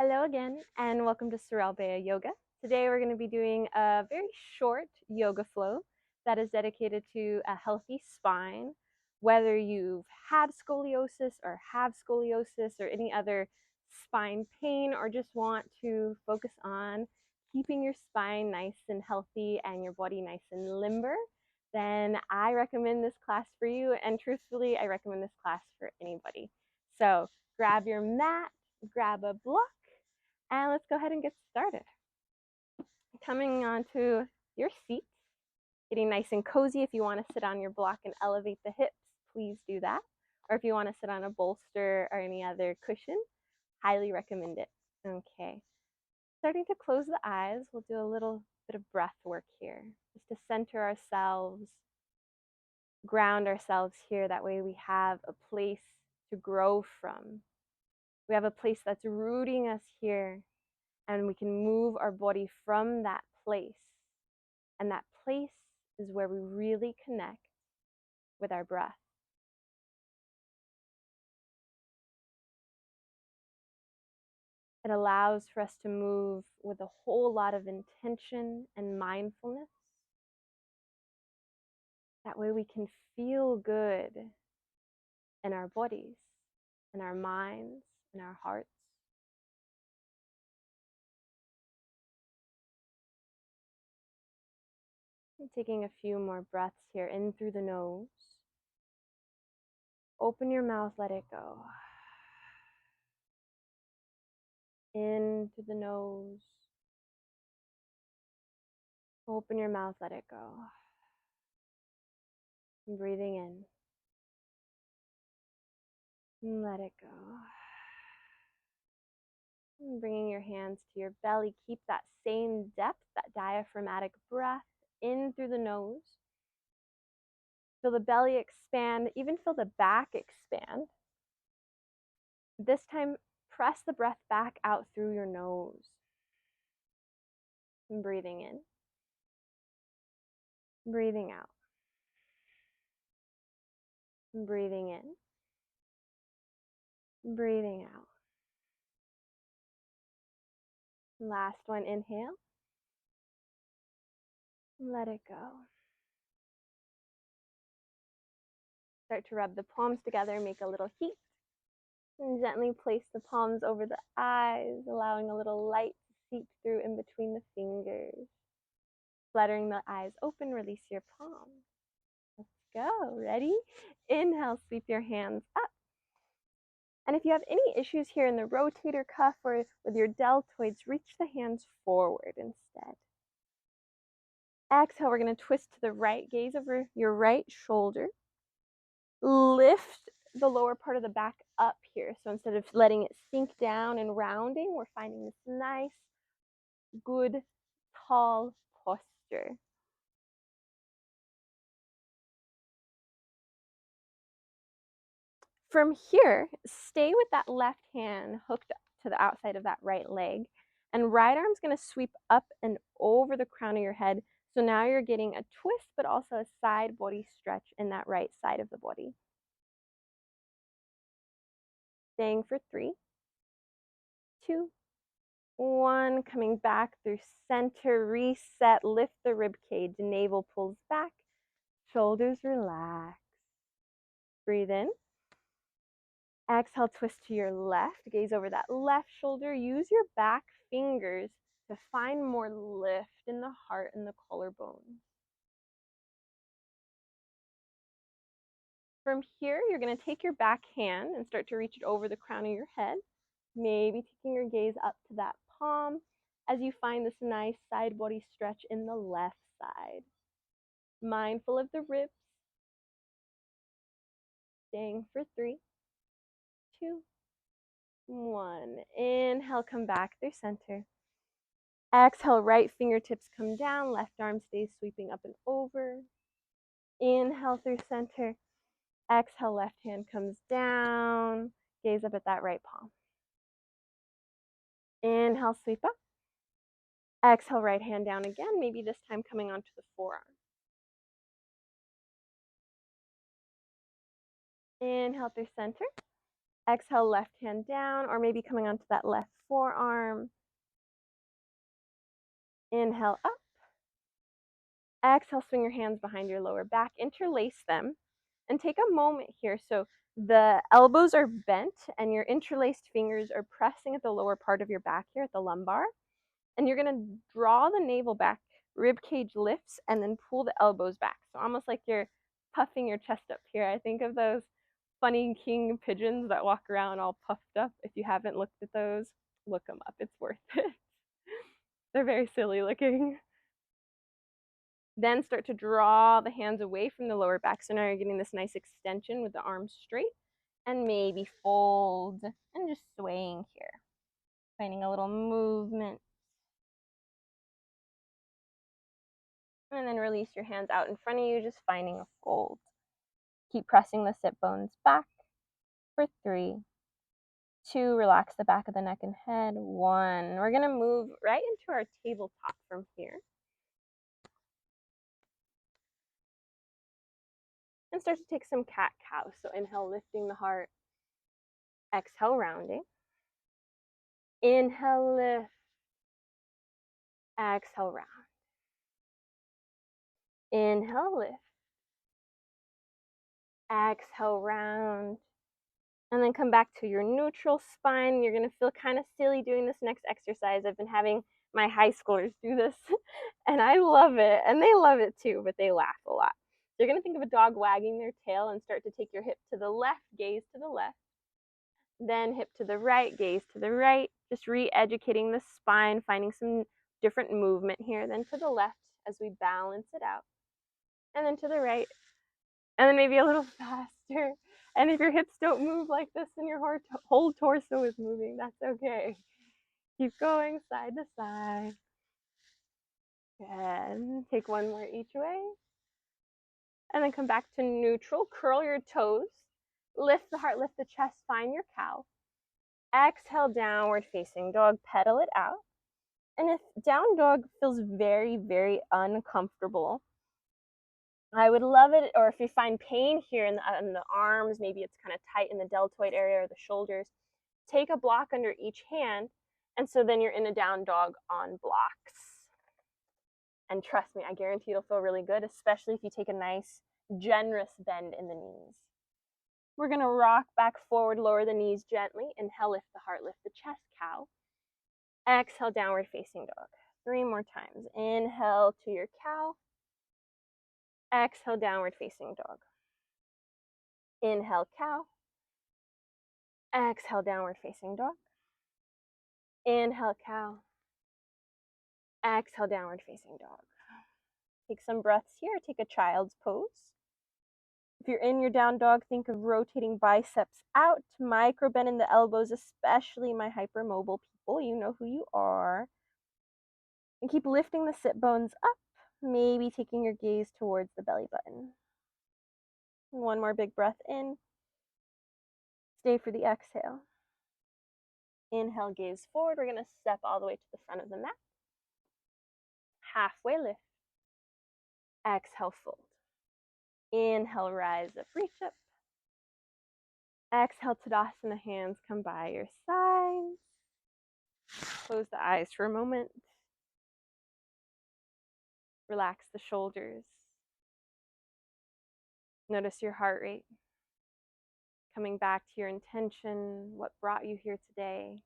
Hello again, and welcome to Sorrel Beya Yoga. Today we're going to be doing a very short yoga flow that is dedicated to a healthy spine. Whether you've had scoliosis or have scoliosis or any other spine pain, or just want to focus on keeping your spine nice and healthy and your body nice and limber, then I recommend this class for you. And truthfully, I recommend this class for anybody. So grab your mat, grab a block, and let's go ahead and get started. Coming onto your seat, getting nice and cozy. If you want to sit on your block and elevate the hips, please do that. Or if you want to sit on a bolster or any other cushion, highly recommend it. Okay. Starting to close the eyes, we'll do a little bit of breath work here, just to center ourselves, ground ourselves here. That way we have a place to grow from. We have a place that's rooting us here, and we can move our body from that place. And that place is where we really connect with our breath. It allows for us to move with a whole lot of intention and mindfulness. That way we can feel good in our bodies, in our minds, in our hearts. And taking a few more breaths here, in through the nose. Open your mouth, let it go. In through the nose. Open your mouth, let it go. And breathing in. And let it go. And bringing your hands to your belly. Keep that same depth, that diaphragmatic breath in through the nose. Feel the belly expand, even feel the back expand. This time, press the breath back out through your nose. And breathing in. Breathing out. And breathing in. Breathing out. Last one, inhale. Let it go. Start to rub the palms together, make a little heat. And gently place the palms over the eyes, allowing a little light to seep through in between the fingers. Fluttering the eyes open, release your palms. Let's go. Ready? Inhale, sweep your hands up. And if you have any issues here in the rotator cuff or with your deltoids, reach the hands forward instead. Exhale, we're going to twist to the right, gaze over your right shoulder. Lift the lower part of the back up here. So instead of letting it sink down and rounding, we're finding this nice, good, tall posture. From here, stay with that left hand hooked to the outside of that right leg, and right arm's going to sweep up and over the crown of your head. So now you're getting a twist, but also a side body stretch in that right side of the body. Staying for 3, 2, 1. Coming back through center, reset, lift the rib cage, navel pulls back, shoulders relax. Breathe in. Exhale, twist to your left, gaze over that left shoulder. Use your back fingers to find more lift in the heart and the collarbone. From here, you're going to take your back hand and start to reach it over the crown of your head, maybe taking your gaze up to that palm as you find this nice side body stretch in the left side. Mindful of the ribs. Staying for 3, 2, 1. Inhale, come back through center. Exhale, right fingertips come down, left arm stays sweeping up and over. Inhale through center. Exhale, left hand comes down. Gaze up at that right palm. Inhale, sweep up. Exhale, right hand down again, maybe this time coming onto the forearm. Inhale through center. Exhale, left hand down, or maybe coming onto that left forearm. Inhale up. Exhale, swing your hands behind your lower back, interlace them, and take a moment here. So the elbows are bent and your interlaced fingers are pressing at the lower part of your back here at the lumbar. And you're gonna draw the navel back, rib cage lifts, and then pull the elbows back. So almost like you're puffing your chest up here. I think of those funny king pigeons that walk around all puffed up. If you haven't looked at those, look them up. It's worth it. They're very silly looking. Then start to draw the hands away from the lower back. So now you're getting this nice extension with the arms straight, and maybe fold and just swaying here. Finding a little movement. And then release your hands out in front of you, just finding a fold. Keep pressing the sit bones back for 3, 2, relax the back of the neck and head, 1. We're gonna move right into our tabletop from here. And start to take some cat-cow. So inhale, lifting the heart. Exhale, rounding. Inhale, lift. Exhale, round. Inhale, lift. Exhale, round. And then come back to your neutral spine. You're going to feel kind of silly doing this next exercise. I've been having my high schoolers do this, and I love it. And they love it too, but they laugh a lot. You're going to think of a dog wagging their tail and start to take your hip to the left, gaze to the left. Then hip to the right, gaze to the right. Just re-educating the spine, finding some different movement here. Then to the left as we balance it out. And then to the right. And then maybe a little faster. And if your hips don't move like this and your whole torso is moving, that's okay. Keep going side to side. And take one more each way. And then come back to neutral. Curl your toes. Lift the heart, lift the chest, find your cow. Exhale, downward facing dog, pedal it out. And if down dog feels very, very uncomfortable, I would love it, or if you find pain here in the arms, maybe it's kind of tight in the deltoid area or the shoulders, take a block under each hand, and so then you're in a down dog on blocks. And trust me, I guarantee it'll feel really good, especially if you take a nice, generous bend in the knees. We're gonna rock back forward, lower the knees gently. Inhale, lift the heart, lift the chest, cow. Exhale, downward facing dog. 3 more times. Inhale to your cow. Exhale, downward facing dog. Inhale, cow. Exhale, downward facing dog. Inhale, cow. Exhale, downward facing dog. Take some breaths here. Take a child's pose. If you're in your down dog, think of rotating biceps out, micro bend in the elbows, especially my hypermobile people. You know who you are. And keep lifting the sit bones up, maybe taking your gaze towards the belly button. One more big breath in. Stay for the exhale. Inhale, gaze forward. We're going to step all the way to the front of the mat. Halfway lift. Exhale, fold. Inhale, rise up, reach up. Exhale, Tadasana, hands come by your sides. Close the eyes for a moment. Relax the shoulders. Notice your heart rate. Coming back to your intention, what brought you here today?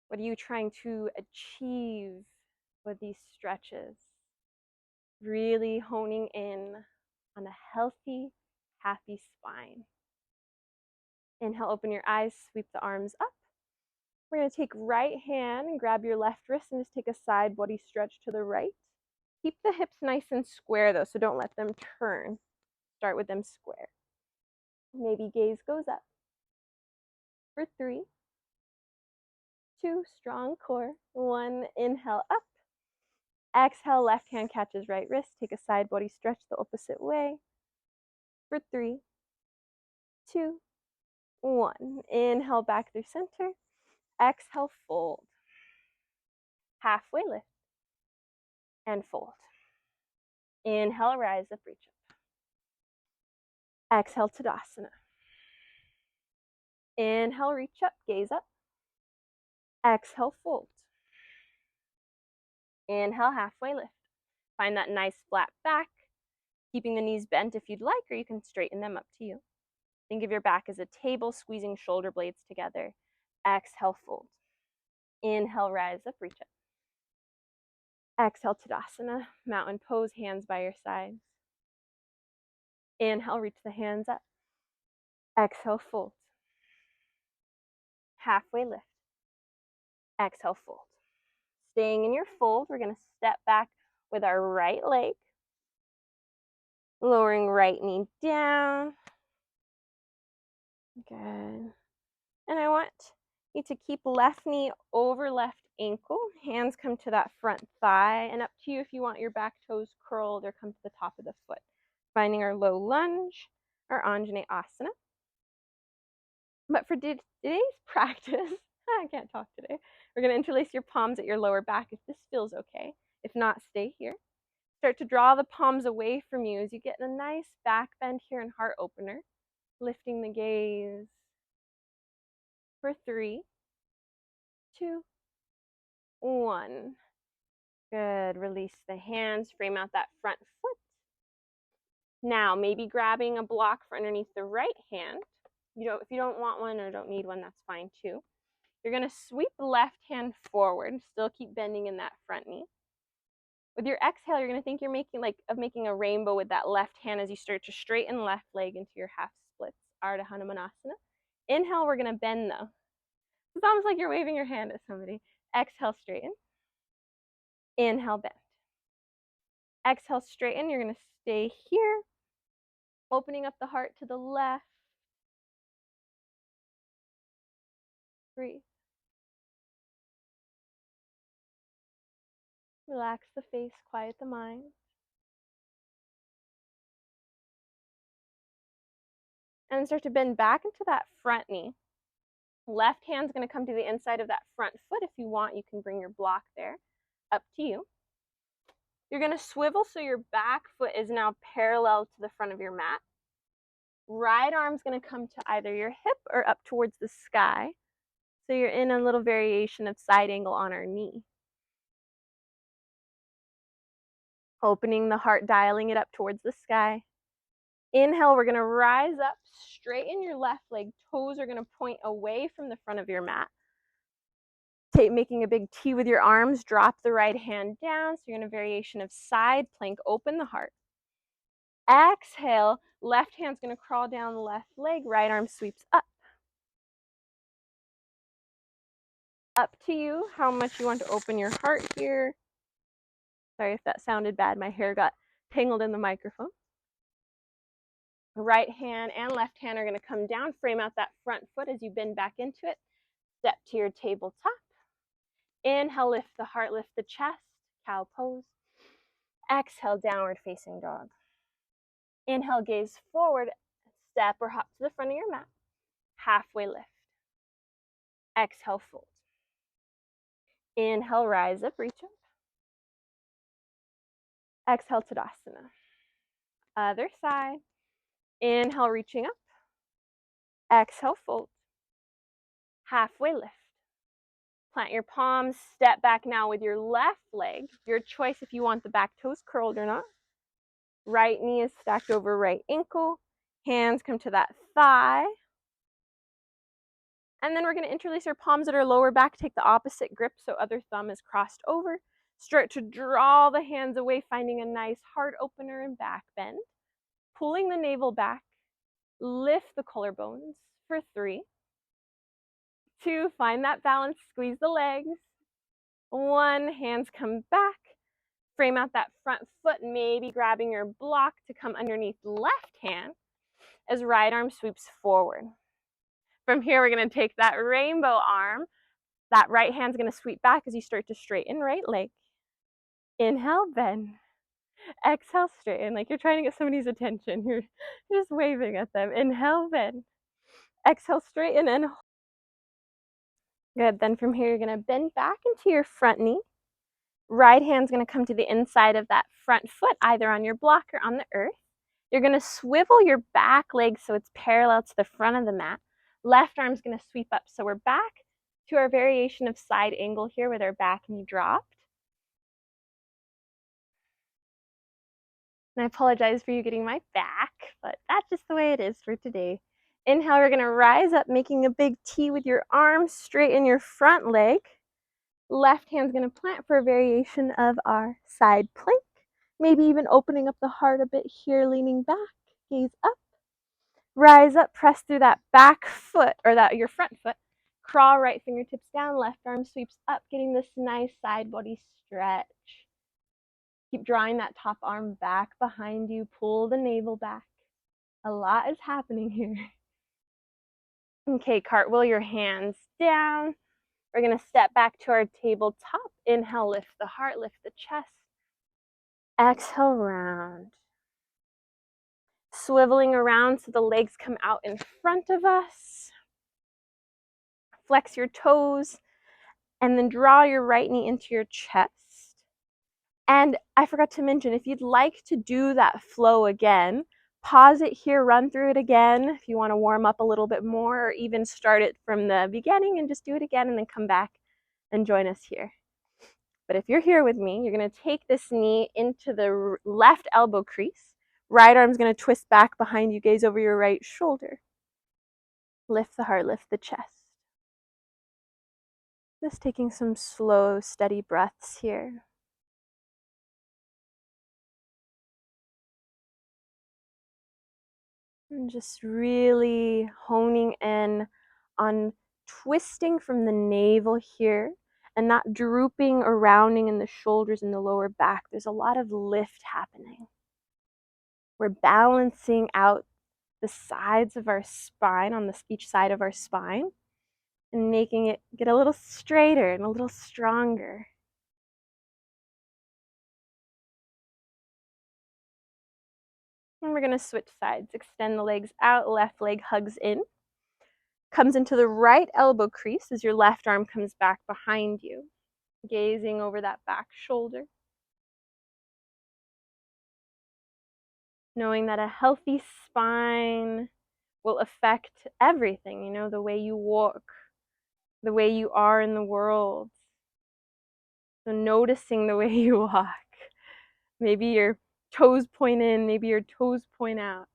What are you trying to achieve with these stretches? Really honing in on a healthy, happy spine. Inhale, open your eyes, sweep the arms up. We're going to take right hand and grab your left wrist and just take a side body stretch to the right. Keep the hips nice and square though, so don't let them turn. Start with them square. Maybe gaze goes up. For 3, 2, strong core. 1, inhale up. Exhale, left hand catches right wrist. Take a side body stretch the opposite way. For 3, 2, 1. Inhale back through center. Exhale, fold. Halfway lift. And fold. Inhale, rise up, reach up. Exhale, Tadasana. Inhale, reach up, gaze up. Exhale, fold. Inhale, halfway lift. Find that nice flat back, keeping the knees bent if you'd like, or you can straighten them, up to you. Think of your back as a table, squeezing shoulder blades together. Exhale, fold. Inhale, rise up, reach up. Exhale, Tadasana, mountain pose, hands by your sides. Inhale, reach the hands up. Exhale, fold. Halfway lift. Exhale, fold. Staying in your fold, we're going to step back with our right leg. Lowering right knee down. Good. And I want you to keep left knee over left ankle. Hands come to that front thigh, and up to you if you want your back toes curled or come to the top of the foot. Finding our low lunge, our Anjaneyasana. But for today's practice, I can't talk today. We're going to interlace your palms at your lower back if this feels okay. If not, stay here. Start to draw the palms away from you as you get a nice back bend here and heart opener. Lifting the gaze for 3, 2, 1. Good. Release the hands, frame out that front foot. Now, maybe grabbing a block for underneath the right hand. If you don't want one or don't need one, that's fine too. You're going to sweep the left hand forward. Still keep bending in that front knee. With your exhale, you're going to think you're making a rainbow with that left hand as you start to straighten left leg into your half splits, Ardha Hanumanasana. Inhale, we're going to bend though. It's almost like you're waving your hand at somebody. Exhale, straighten. Inhale, bend. Exhale, straighten. You're going to stay here, opening up the heart to the left. Breathe. Relax the face, quiet the mind. And start to bend back into that front knee. Left hand's going to come to the inside of that front foot. If you want, you can bring your block there. Up to you. You're going to swivel so your back foot is now parallel to the front of your mat. Right arm's going to come to either your hip or up towards the sky. So you're in a little variation of side angle on our knee. Opening the heart, dialing it up towards the sky. Inhale, we're going to rise up, straighten your left leg. Toes are going to point away from the front of your mat. Making a big T with your arms, drop the right hand down. So you're in a variation of side plank, open the heart. Exhale, left hand's going to crawl down the left leg, right arm sweeps up. Up to you how much you want to open your heart here. Sorry if that sounded bad, my hair got tangled in the microphone. Right hand and left hand are going to come down, frame out that front foot as you bend back into it. Step to your tabletop. Inhale, lift the heart, lift the chest, cow pose. Exhale, downward facing dog. Inhale, gaze forward, step or hop to the front of your mat. Halfway lift. Exhale, fold. Inhale, rise up, reach up. Exhale, Tadasana. Other side. Inhale, reaching up. Exhale, fold. Halfway lift. Plant your palms, step back now with your left leg. Your choice if you want the back toes curled or not. Right knee is stacked over right ankle. Hands come to that thigh. And then we're going to interlace our palms at our lower back. Take the opposite grip so other thumb is crossed over. Start to draw the hands away, finding a nice heart opener and back bend. Pulling the navel back. Lift the collarbones for 3, 2, find that balance, squeeze the legs. 1, hands come back. Frame out that front foot, maybe grabbing your block to come underneath left hand as right arm sweeps forward. From here, we're going to take that rainbow arm. That right hand's going to sweep back as you start to straighten right leg. Inhale, bend. Exhale, straighten, like you're trying to get somebody's attention. You're just waving at them. Inhale, bend. Exhale, straighten and hold. Good. Then from here, you're going to bend back into your front knee. Right hand's going to come to the inside of that front foot, either on your block or on the earth. You're going to swivel your back leg so it's parallel to the front of the mat. Left arm's gonna sweep up. So we're back to our variation of side angle here with our back knee dropped. And I apologize for you getting my back, but that's just the way it is for today. Inhale, we're gonna rise up, making a big T with your arms, straighten your front leg. Left hand's gonna plant for a variation of our side plank. Maybe even opening up the heart a bit here, leaning back, gaze up. Rise up, press through that back foot, or your front foot. Crawl right fingertips down, left arm sweeps up, getting this nice side body stretch. Keep drawing that top arm back behind you, pull the navel back. A lot is happening here. Okay, cartwheel your hands down. We're gonna step back to our tabletop. Inhale, lift the heart, lift the chest. Exhale, round. Swiveling around so the legs come out in front of us. Flex your toes, and then draw your right knee into your chest. And I forgot to mention, if you'd like to do that flow again, pause it here, run through it again if you want to warm up a little bit more, or even start it from the beginning and just do it again and then come back and join us here. But if you're here with me, you're going to take this knee into the left elbow crease. Right arm's going to twist back behind you, gaze over your right shoulder. Lift the heart, lift the chest. Just taking some slow, steady breaths here. And just really honing in on twisting from the navel here and not drooping or rounding in the shoulders and the lower back. There's a lot of lift happening. We're balancing out the sides of our spine, on each side of our spine, and making it get a little straighter and a little stronger. And we're going to switch sides. Extend the legs out, left leg hugs in. Comes into the right elbow crease as your left arm comes back behind you. Gazing over that back shoulder. Knowing that a healthy spine will affect everything, you know, the way you walk, the way you are in the world. So noticing the way you walk. Maybe your toes point in, maybe your toes point out.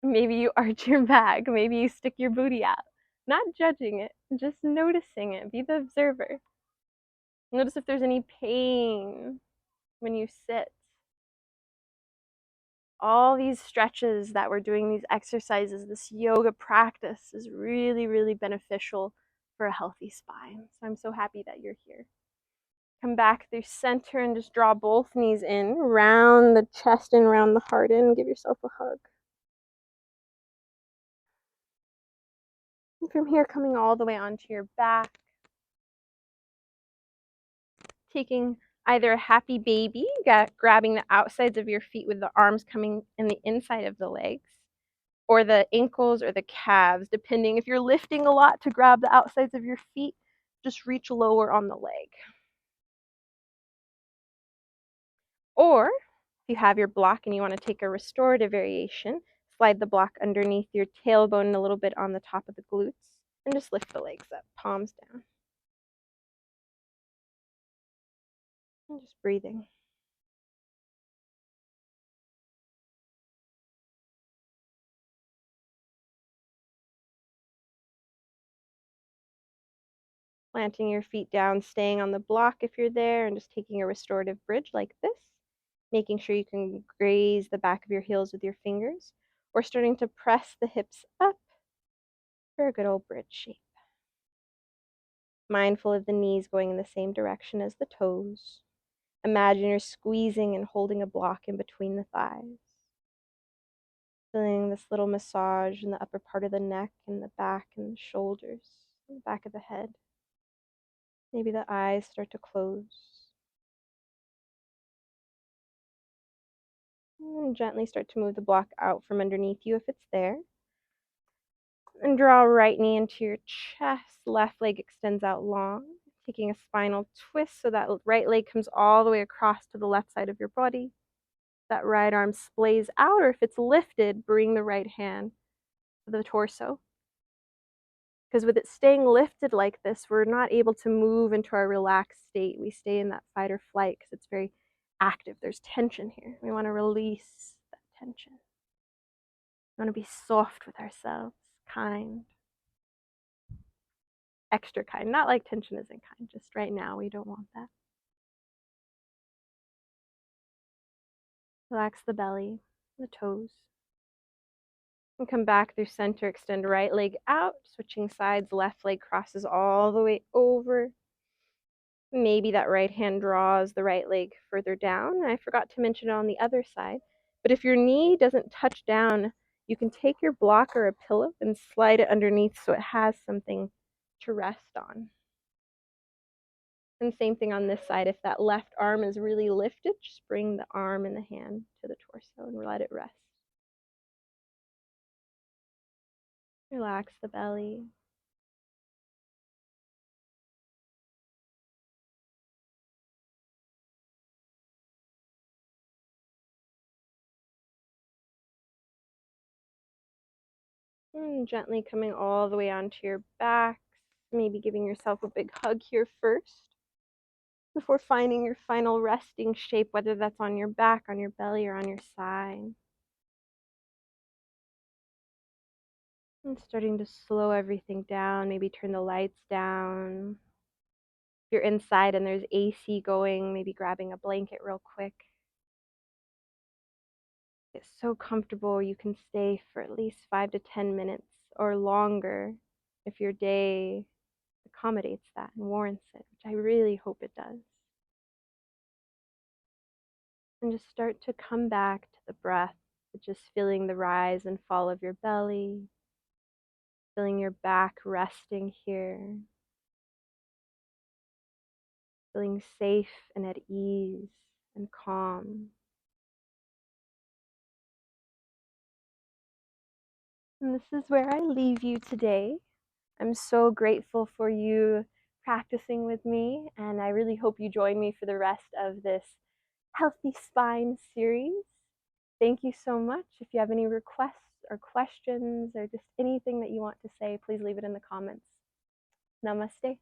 Maybe you arch your back, maybe you stick your booty out. Not judging it, just noticing it. Be the observer. Notice if there's any pain when you sit. All these stretches that we're doing, these exercises, this yoga practice is really, really beneficial for a healthy spine. So I'm so happy that you're here. Come back through center and just draw both knees in, round the chest and round the heart in. Give yourself a hug. And from here, coming all the way onto your back. Taking either a happy baby, grabbing the outsides of your feet with the arms coming in the inside of the legs, or the ankles or the calves, depending. If you're lifting a lot to grab the outsides of your feet, just reach lower on the leg. Or if you have your block and you want to take a restorative variation, slide the block underneath your tailbone a little bit on the top of the glutes and just lift the legs up, palms down. And just breathing. Planting your feet down, staying on the block if you're there, and just taking a restorative bridge like this. Making sure you can graze the back of your heels with your fingers, or starting to press the hips up for a good old bridge shape. Mindful of the knees going in the same direction as the toes. Imagine you're squeezing and holding a block in between the thighs. Feeling this little massage in the upper part of the neck and the back and the shoulders, and the back of the head. Maybe the eyes start to close. And gently start to move the block out from underneath you if it's there. And draw right knee into your chest. Left leg extends out long. Taking a spinal twist so that right leg comes all the way across to the left side of your body. That right arm splays out, or if it's lifted, bring the right hand the torso. Because with it staying lifted like this, we're not able to move into our relaxed state. We stay in that fight or flight because it's very active. There's tension here. We want to release that tension. We want to be soft with ourselves, kind, extra kind. Not like tension isn't kind, just right now we don't want that. Relax the belly, the toes. And come back through center, extend right leg out, switching sides, left leg crosses all the way over. Maybe that right hand draws the right leg further down. I forgot to mention it on the other side. But if your knee doesn't touch down, you can take your block or a pillow and slide it underneath so it has something to rest on. And same thing on this side. If that left arm is really lifted, just bring the arm and the hand to the torso and let it rest. Relax the belly. And gently coming all the way onto your back. Maybe giving yourself a big hug here first before finding your final resting shape, whether that's on your back, on your belly, or on your side. And starting to slow everything down, maybe turn the lights down. If you're inside and there's AC going, maybe grabbing a blanket real quick. Get so comfortable you can stay for at least 5 to 10 minutes or longer if your day accommodates that and warrants it, which I really hope it does. And just start to come back to the breath, just feeling the rise and fall of your belly, feeling your back resting here, feeling safe and at ease and calm. And this is where I leave you today. I'm so grateful for you practicing with me, and I really hope you join me for the rest of this Healthy Spine series. Thank you so much. If you have any requests or questions or just anything that you want to say, please leave it in the comments. Namaste.